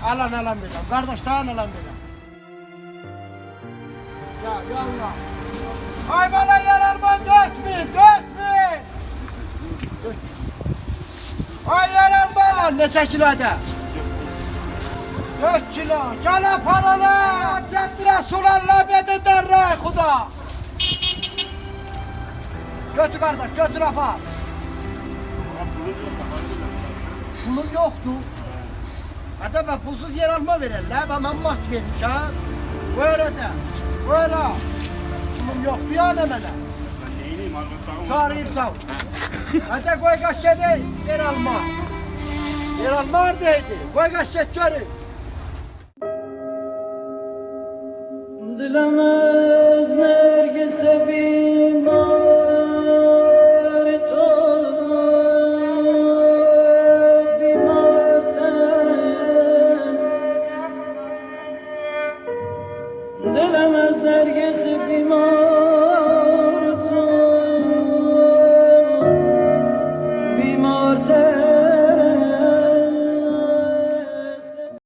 Alan vereceğim. Kardeşten alan vereceğim. Ya yallah. Ay bana yararman dökmeyin. Ay yararman. Ne kilo eder? 4 kilo. Cana paralı. Cettre sularla bedederler kuda. Götür kardeş, götür apa. Pulum yoktu. Hatta ben pulsuz yer alma verirler. Ben mas vermiş ha. Böyle de. Böyle. Pulum yok bir an hemen. Sarıyım sağ ol. Hatta koy kaşede yer alma. Yer alma oradaydı. Koy kaşet görün. Dilemez nergise bir marit olmaz, bir marten. Dilemez nergise bir marit olmaz, bir marten.